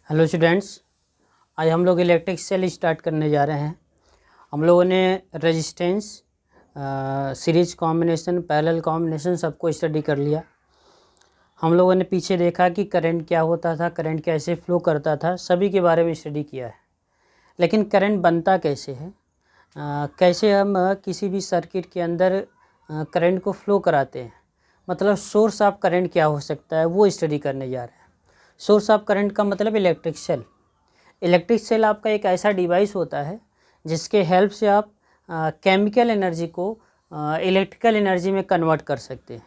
Hello students, आज हम लोग इलेक्ट्रिक सेल स्टार्ट करने जा रहे हैं। हम लोगों ने resistance, series combination, parallel combination सबको स्टडी कर लिया। हम लोगों ने पीछे देखा कि करंट क्या होता था, करंट कैसे फ्लो करता था, सभी के बारे में स्टडी किया है। लेकिन करंट बनता कैसे है, कैसे हम किसी भी सर्किट के अंदर करंट को फ्लो कराते हैं, मतलब सोर्स ऑफ करंट क्या हो सकता है, वो स्टडी करने जा रहे हैं। सोर्स ऑफ करंट का मतलब इलेक्ट्रिक सेल। इलेक्ट्रिक सेल आपका एक ऐसा डिवाइस होता है जिसके हेल्प से आप केमिकल एनर्जी को इलेक्ट्रिकल एनर्जी में कन्वर्ट कर सकते हैं।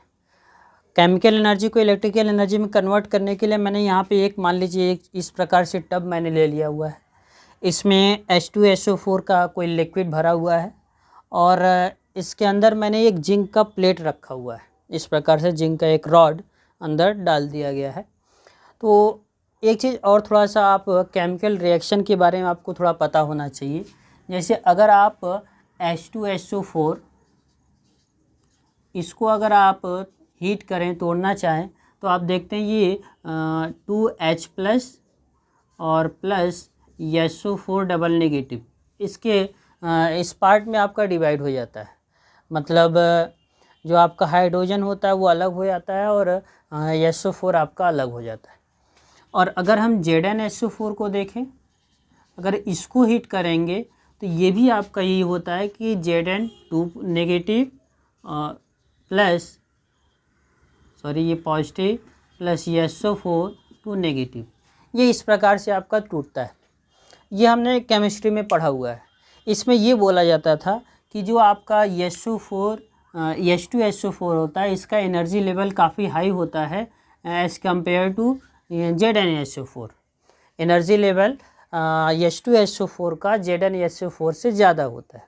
केमिकल एनर्जी को इलेक्ट्रिकल एनर्जी में कन्वर्ट करने के लिए मैंने यहाँ पे एक, मान लीजिए एक इस प्रकार से टब मैंने ले लिया हुआ है। इसमें H2SO4 का कोई लिक्विड भरा हुआ है और इसके अंदर मैंने एक जिंक का प्लेट रखा हुआ है। इस प्रकार से जिंक का एक रॉड अंदर डाल दिया गया है। तो एक चीज़ और, थोड़ा सा आप केमिकल रिएक्शन के बारे में आपको थोड़ा पता होना चाहिए। जैसे अगर आप H2SO4 इसको अगर आप हीट करें, तोड़ना चाहें, तो आप देखते हैं ये 2H प्लस और प्लस SO4 डबल नेगेटिव, इसके इस पार्ट में आपका डिवाइड हो जाता है। मतलब जो आपका हाइड्रोजन होता है वो अलग हो जाता है और SO4 आपका अलग हो जाता है। और अगर हम ZnSO4 को देखें, अगर इसको हीट करेंगे तो ये भी आपका यही होता है कि Zn2 नेगेटिव प्लस ये पॉजिटिव प्लस SO4 2 नेगेटिव, ये इस प्रकार से आपका टूटता है। ये हमने केमिस्ट्री में पढ़ा हुआ है। इसमें ये बोला जाता था कि जो आपका H2SO4 होता है, इसका एनर्जी लेवल काफ़ी हाई होता है as compared to ZnSO4। Energy level H2SO4 का ZnSO4 से ज़्यादा होता है।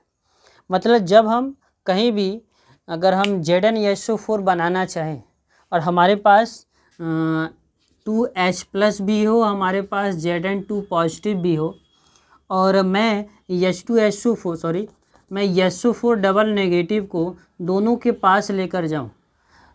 मतलब जब हम कहीं भी अगर हम ZnSO4 बनाना चाहें और हमारे पास 2H प्लस भी हो, हमारे पास Zn2 पॉजिटिव भी हो, और मैं SO4 डबल नेगेटिव को दोनों के पास लेकर जाऊं,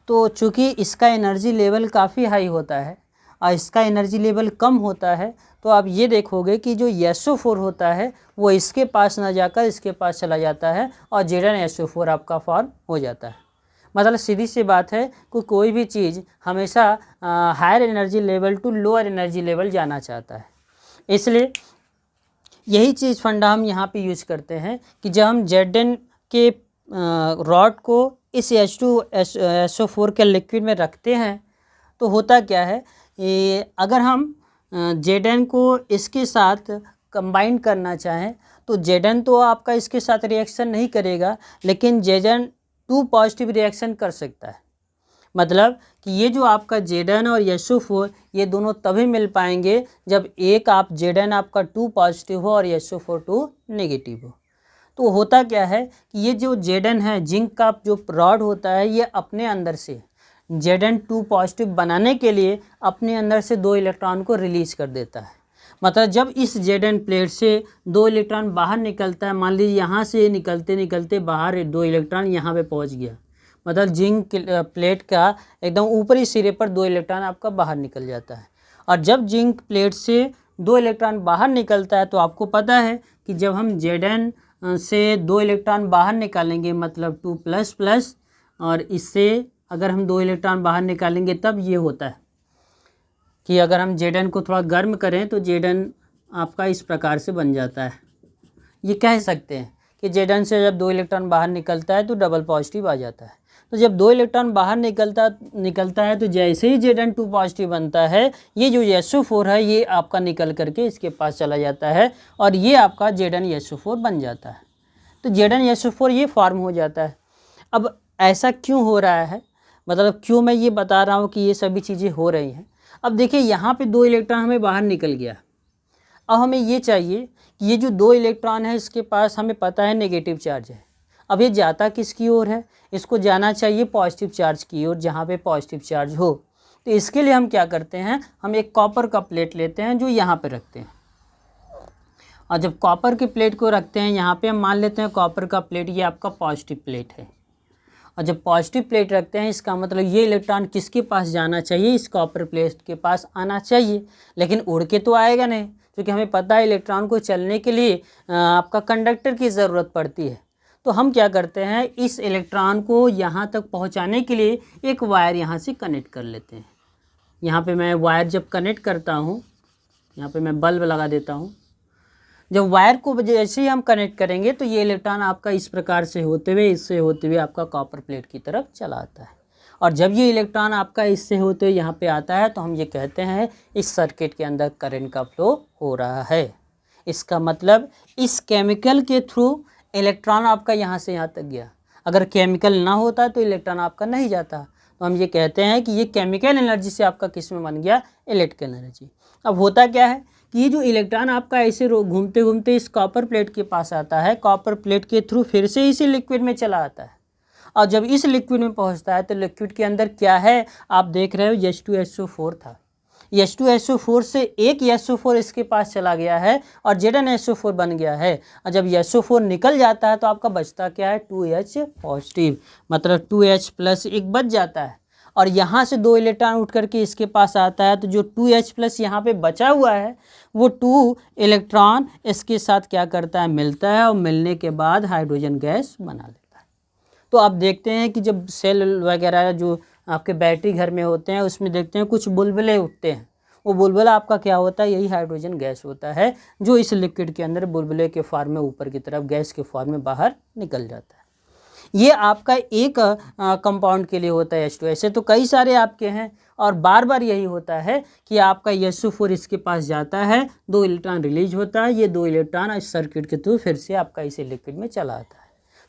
तो चूँकि इसका एनर्जी लेवल काफ़ी हाई होता है और इसका एनर्जी लेवल कम होता है, तो आप ये देखोगे कि जो SO4 होता है वो इसके पास ना जाकर इसके पास चला जाता है और ZnSO4 आपका फॉर्म हो जाता है। मतलब सीधी सी बात है कि कोई भी चीज़ हमेशा higher energy level to lower energy level जाना चाहता है। इसलिए यही चीज़ फंडा हम यहाँ पे यूज़ करते हैं कि जब हम Zn के रॉड को इस H2SO4 के लिक्विड में रखते हैं तो होता क्या है, अगर हम Zn को इसके साथ कंबाइन करना चाहें तो Zn तो आपका इसके साथ रिएक्शन नहीं करेगा, लेकिन Zn2 पॉजिटिव रिएक्शन कर सकता है। मतलब कि ये जो आपका Zn और SO4 ये दोनों तभी मिल पाएंगे जब एक आप Zn आपका 2 पॉजिटिव हो और SO4 2 नेगेटिव हो। तो होता क्या है कि ये जो Zn है, जिंक का जो रॉड होता है, ये अपने अंदर से Zn2 पॉजिटिव बनाने के लिए अपने अंदर से 2 इलेक्ट्रॉन को रिलीज कर देता है। मतलब जब इस Zn प्लेट से 2 इलेक्ट्रॉन बाहर निकलता है, मान लीजिए यहाँ से निकलते निकलते बाहर 2 इलेक्ट्रॉन यहाँ पे पहुँच गया, मतलब जिंक प्लेट का एकदम ऊपरी सिरे पर 2 इलेक्ट्रॉन आपका बाहर निकल जाता है। और जब जिंक प्लेट से 2 इलेक्ट्रॉन बाहर निकलता है तो आपको पता है कि जब हम Zn से 2 इलेक्ट्रॉन बाहर निकालेंगे, मतलब 2 प्लस प्लस, और इससे अगर हम 2 इलेक्ट्रॉन बाहर निकालेंगे तब ये होता है कि अगर हम Zn को थोड़ा गर्म करें तो Zn आपका इस प्रकार से बन जाता है। ये कह सकते हैं कि Zn से जब 2 इलेक्ट्रॉन बाहर निकलता है तो डबल पॉजिटिव आ जाता है। तो जब 2 इलेक्ट्रॉन बाहर निकलता है तो जैसे ही Zn2 पॉजिटिव बनता है, ये जो SO4 है ये आपका निकल करके इसके पास चला जाता है और ये आपका ZnSO4 बन जाता है। तो ZnSO4 ये फॉर्म हो जाता है। अब ऐसा क्यों हो रहा है, मतलब क्यों मैं ये बता रहा हूँ कि ये सभी चीज़ें हो रही हैं। अब देखिए यहाँ पे 2 इलेक्ट्रॉन हमें बाहर निकल गया। अब हमें ये चाहिए कि ये जो 2 इलेक्ट्रॉन है इसके पास हमें पता है नेगेटिव चार्ज है। अब ये जाता किसकी ओर है, इसको जाना चाहिए पॉजिटिव चार्ज की ओर, जहाँ पे पॉजिटिव चार्ज हो। तो इसके लिए हम क्या करते हैं, हम एक कॉपर का प्लेट लेते हैं जो यहाँ पे रखते हैं, और जब कॉपर की प्लेट को रखते हैं यहाँ पे, हम मान लेते हैं कॉपर का प्लेट ये आपका पॉजिटिव प्लेट है, और जब पॉजिटिव प्लेट रखते हैं इसका मतलब ये इलेक्ट्रॉन किसके पास जाना चाहिए, इस कॉपर प्लेट के पास आना चाहिए, लेकिन उड़ के तो आएगा नहीं, क्योंकि हमें पता है इलेक्ट्रॉन को चलने के लिए आपका कंडक्टर की ज़रूरत पड़ती है। तो हम क्या करते हैं, इस इलेक्ट्रॉन को यहाँ तक पहुँचाने के लिए एक वायर यहाँ से कनेक्ट कर लेते हैं। यहाँ पे मैं वायर जब कनेक्ट करता हूँ, यहाँ पे मैं बल्ब लगा देता हूँ। जब वायर को जैसे ही हम कनेक्ट करेंगे तो ये इलेक्ट्रॉन आपका इस प्रकार से होते हुए, इससे होते हुए आपका कॉपर प्लेट की तरफ चला आता है। और जब ये इलेक्ट्रॉन आपका इससे होते हुए यहाँ पे आता है तो हम ये कहते हैं इस सर्किट के अंदर करंट का फ्लो हो रहा है। इसका मतलब इस केमिकल के थ्रू इलेक्ट्रॉन आपका यहाँ से यहाँ तक गया। अगर केमिकल ना होता तो इलेक्ट्रॉन आपका नहीं जाता। तो हम ये कहते हैं कि ये केमिकल एनर्जी से आपका किस में बन गया, इलेक्ट्रिकल एनर्जी। अब होता क्या है कि ये जो इलेक्ट्रॉन आपका ऐसे घूमते घूमते इस कॉपर प्लेट के पास आता है, कॉपर प्लेट के थ्रू फिर से इसी लिक्विड में चला आता है। और जब इस लिक्विड में पहुंचता है तो लिक्विड के अंदर क्या है, आप देख रहे हो H2SO4 था। H2SO4 से एक SO4 इसके पास चला गया है और ZnSO4 बन गया है। और जब SO4 निकल जाता है तो आपका बचता क्या है, 2H पॉजिटिव, मतलब 2H प्लस एक बच जाता है। और यहाँ से 2 इलेक्ट्रॉन उठ करके इसके पास आता है, तो जो 2H प्लस यहाँ पे बचा हुआ है वो 2 इलेक्ट्रॉन इसके साथ क्या करता है, मिलता है, और मिलने के बाद हाइड्रोजन गैस बना लेता है। तो आप देखते हैं कि जब सेल वगैरह जो आपके बैटरी घर में होते हैं उसमें देखते हैं कुछ बुलबुले उठते हैं, वो बुलबुला आपका क्या होता है, यही हाइड्रोजन गैस होता है जो इस लिक्विड के अंदर बुलबुले के फॉर्म में ऊपर की तरफ गैस के फॉर्म में बाहर निकल जाता है। ये आपका एक कंपाउंड के लिए होता है H2। ऐसे तो कई सारे आपके हैं और बार बार यही होता है कि आपका SO4 इसके पास जाता है, 2 इलेक्ट्रॉन रिलीज होता है, ये 2 इलेक्ट्रॉन इस सर्किट के थ्रू फिर से आपका इसे लिक्विड में चला आता है।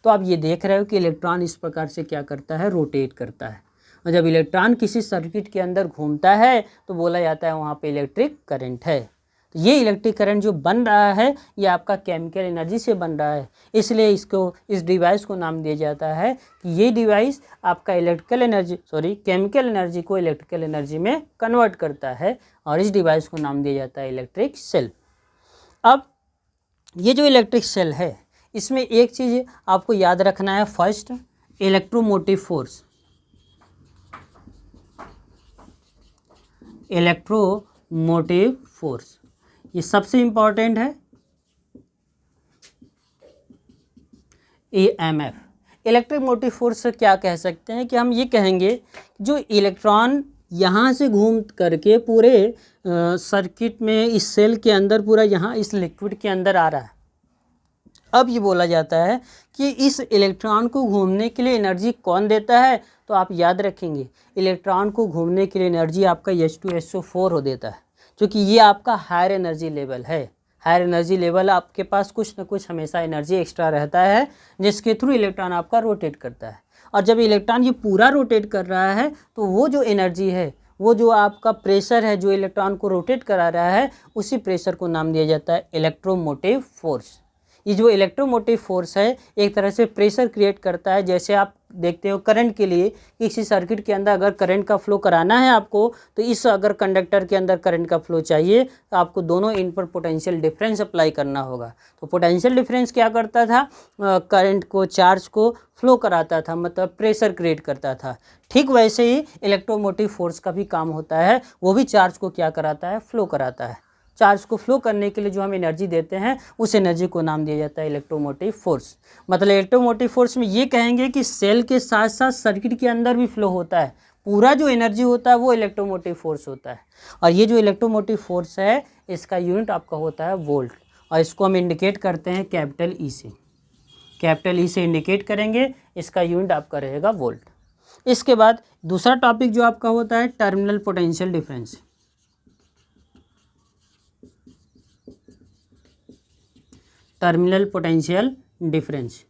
तो आप ये देख रहे हो कि इलेक्ट्रॉन इस प्रकार से क्या करता है, रोटेट करता है। और जब इलेक्ट्रॉन किसी सर्किट के अंदर घूमता है तो बोला जाता है वहाँ पे इलेक्ट्रिक करंट है। तो ये इलेक्ट्रिक करंट जो बन रहा है ये आपका केमिकल एनर्जी से बन रहा है, इसलिए इस डिवाइस को नाम दिया जाता है कि ये डिवाइस आपका केमिकल एनर्जी को इलेक्ट्रिकल एनर्जी में कन्वर्ट करता है, और इस डिवाइस को नाम दिया जाता है इलेक्ट्रिक सेल। अब ये जो इलेक्ट्रिक सेल है इसमें एक चीज़ आपको याद रखना है, first electromotive force. Electromotive force ये सबसे इम्पॉर्टेंट है। EMF इलेक्ट्रिक मोटिव फोर्स से क्या कह सकते हैं कि हम ये कहेंगे जो इलेक्ट्रॉन यहाँ से घूम करके पूरे सर्किट में इस सेल के अंदर पूरा यहाँ इस लिक्विड के अंदर आ रहा है। अब ये बोला जाता है कि इस इलेक्ट्रॉन को घूमने के लिए एनर्जी कौन देता है, तो आप याद रखेंगे इलेक्ट्रॉन को घूमने के लिए एनर्जी आपका H2SO4 हो देता है, क्योंकि ये आपका हायर एनर्जी लेवल है। हायर एनर्जी लेवल आपके पास कुछ न कुछ हमेशा एनर्जी एक्स्ट्रा रहता है जिसके थ्रू इलेक्ट्रॉन आपका रोटेट करता है। और जब इलेक्ट्रॉन ये पूरा रोटेट कर रहा है तो वो जो एनर्जी है, वो जो आपका प्रेशर है जो इलेक्ट्रॉन को रोटेट करा रहा है, उसी प्रेशर को नाम दिया जाता है इलेक्ट्रोमोटिव फोर्स। ये जो इलेक्ट्रोमोटिव फोर्स है एक तरह से प्रेशर क्रिएट करता है। जैसे आप देखते हो करंट के लिए, किसी सर्किट के अंदर अगर करंट का फ्लो कराना है आपको, तो इस अगर कंडक्टर के अंदर करंट का फ्लो चाहिए तो आपको दोनों इन पर पोटेंशियल डिफरेंस अप्लाई करना होगा। तो पोटेंशियल डिफरेंस क्या करता था, करंट को, चार्ज को फ्लो कराता था, मतलब प्रेशर क्रिएट करता था। ठीक वैसे ही इलेक्ट्रोमोटिव फोर्स का भी काम होता है, वो भी चार्ज को क्या कराता है, फ्लो कराता है। चार्ज को फ्लो करने के लिए जो हम एनर्जी देते हैं उस एनर्जी को नाम दिया जाता है इलेक्ट्रोमोटिव फोर्स। मतलब इलेक्ट्रोमोटिव फोर्स में ये कहेंगे कि सेल के साथ साथ सर्किट के अंदर भी फ्लो होता है, पूरा जो एनर्जी होता है वो इलेक्ट्रोमोटिव फोर्स होता है। और ये जो इलेक्ट्रोमोटिव फोर्स है इसका यूनिट आपका होता है वोल्ट, और इसको हम इंडिकेट करते हैं कैपिटल ई से। कैपिटल ई से इंडिकेट करेंगे, इसका यूनिट आपका रहेगा वोल्ट। इसके बाद दूसरा टॉपिक जो आपका होता है terminal potential difference. Terminal potential difference,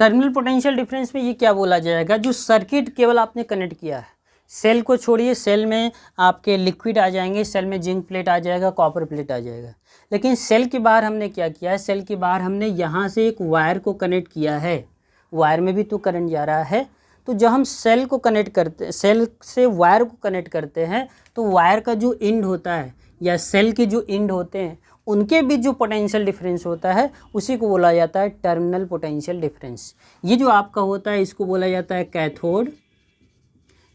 terminal potential difference में ये क्या बोला जाएगा, जो सर्किट केवल आपने कनेक्ट किया है, सेल को छोड़िए, सेल में आपके लिक्विड आ जाएंगे, सेल में जिंक प्लेट आ जाएगा, कॉपर प्लेट आ जाएगा, लेकिन सेल के बाहर हमने क्या किया है, सेल के बाहर हमने यहाँ से एक वायर को कनेक्ट किया है। वायर में भी तो करंट जा रहा है। तो जब हम सेल को कनेक्ट करते, सेल से वायर को कनेक्ट करते हैं, तो वायर का जो एंड होता है या सेल के जो एंड होते हैं उनके बीच जो पोटेंशियल डिफरेंस होता है उसी को बोला जाता है टर्मिनल पोटेंशियल डिफरेंस। ये जो आपका होता है इसको बोला जाता है कैथोड,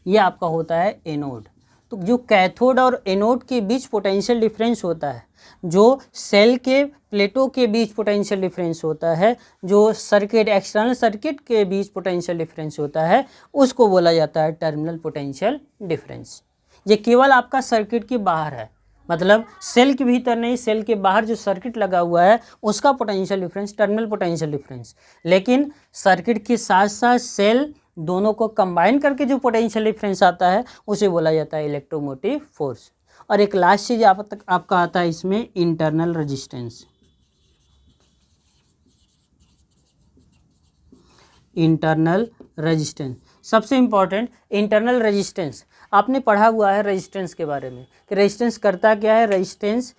ये आपका होता है एनोड। तो जो कैथोड और एनोड के बीच पोटेंशियल डिफरेंस होता है, जो सेल के प्लेटों के बीच पोटेंशियल डिफरेंस होता है, जो सर्किट एक्सटर्नल सर्किट के बीच पोटेंशियल डिफरेंस होता है, उसको बोला जाता है टर्मिनल पोटेंशियल डिफरेंस। ये केवल आपका सर्किट के बाहर है, मतलब सेल के भीतर नहीं, सेल के बाहर जो सर्किट लगा हुआ है उसका potential difference terminal potential difference. लेकिन सर्किट के साथ साथ सेल दोनों को कंबाइन करके जो पोटेंशियल डिफरेंस आता है उसे बोला जाता है इलेक्ट्रोमोटिव फोर्स। और एक लास्ट चीज आपका आता है इसमें इंटरनल रेजिस्टेंस। इंटरनल रेजिस्टेंस सबसे इंपॉर्टेंट। इंटरनल रेजिस्टेंस आपने पढ़ा हुआ है रेजिस्टेंस के बारे में कि रेजिस्टेंस करता क्या है। रेजिस्टेंस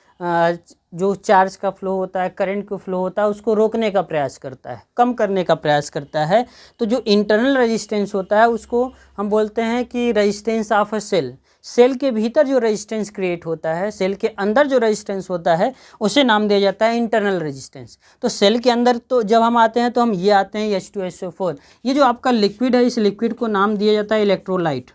जो चार्ज का फ्लो होता है, करंट का फ्लो होता है, उसको रोकने का प्रयास करता है, कम करने का प्रयास करता है। तो जो इंटरनल रेजिस्टेंस होता है उसको हम बोलते हैं कि resistance of a cell. Cell के भीतर जो रेजिस्टेंस क्रिएट होता है, सेल के अंदर जो रेजिस्टेंस होता है उसे नाम दिया जाता है इंटरनल रेजिस्टेंस। तो सेल के अंदर तो जब हम आते हैं तो हम ये आते हैं H2SO4। ये जो आपका लिक्विड है, इस लिक्विड को नाम दिया जाता है इलेक्ट्रोलाइट।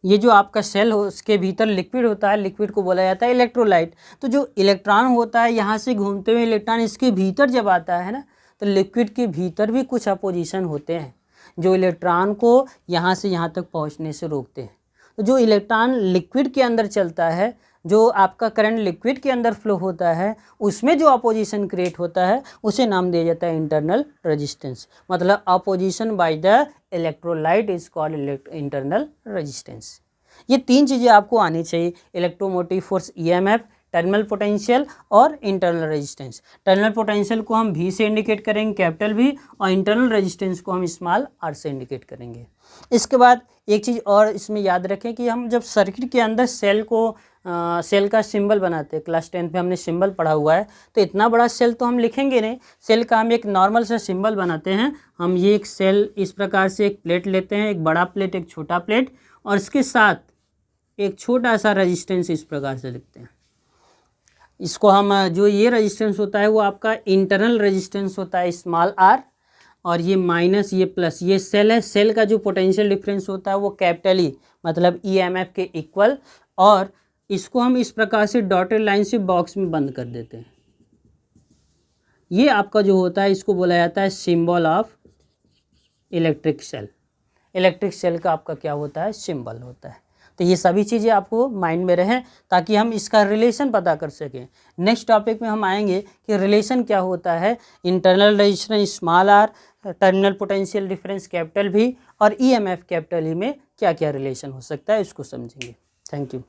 ये जो आपका सेल हो उसके भीतर लिक्विड होता है, लिक्विड को बोला जाता है इलेक्ट्रोलाइट। तो जो इलेक्ट्रॉन होता है यहाँ से घूमते हुए इलेक्ट्रॉन इसके भीतर जब आता है ना, तो लिक्विड के भीतर भी कुछ अपोजिशन होते हैं जो इलेक्ट्रॉन को यहाँ से यहाँ तक पहुँचने से रोकते हैं। तो जो इलेक्ट्रॉन लिक्विड के अंदर चलता है, जो आपका करंट लिक्विड के अंदर फ्लो होता है, उसमें जो अपोजिशन क्रिएट होता है उसे नाम दिया जाता है इंटरनल रेजिस्टेंस। मतलब opposition by the electrolyte is called internal resistance. ये तीन चीज़ें आपको आनी चाहिए, electromotive force, EMF, terminal potential और इंटरनल रेजिस्टेंस। टर्मिनल पोटेंशियल को हम V से इंडिकेट करेंगे, कैपिटल V, और इंटरनल रेजिस्टेंस को हम स्मॉल r से इंडिकेट करेंगे। इसके बाद एक चीज़ और इसमें याद रखें कि हम जब सर्किट के अंदर सेल का सिंबल बनाते हैं, क्लास 10 में हमने सिंबल पढ़ा हुआ है, तो इतना बड़ा सेल तो हम लिखेंगे नहीं। सेल का हम एक नॉर्मल सा सिंबल बनाते हैं। हम ये एक सेल इस प्रकार से एक प्लेट लेते हैं, एक बड़ा प्लेट एक छोटा प्लेट, और इसके साथ एक छोटा सा रेजिस्टेंस इस प्रकार से लिखते हैं। इसको हम जो ये रेजिस्टेंस होता है वो आपका इंटरनल रेजिस्टेंस होता है स्मॉल r, और ये माइनस ये प्लस, ये सेल है। सेल का जो पोटेंशियल डिफरेंस होता है वो कैपिटल E मतलब EMF के इक्वल, और इसको हम इस प्रकार से डॉटेड लाइन से बॉक्स में बंद कर देते हैं। ये आपका जो होता है इसको बोला जाता है symbol of electric cell. Electric cell का आपका क्या होता है, सिंबल होता है। तो ये सभी चीज़ें आपको माइंड में रहें ताकि हम इसका रिलेशन पता कर सकें। नेक्स्ट टॉपिक में हम आएंगे कि रिलेशन क्या होता है internal resistance small r, terminal potential difference capital V, और EMF कैपिटल E में क्या क्या रिलेशन हो सकता है, इसको समझेंगे। Thank you.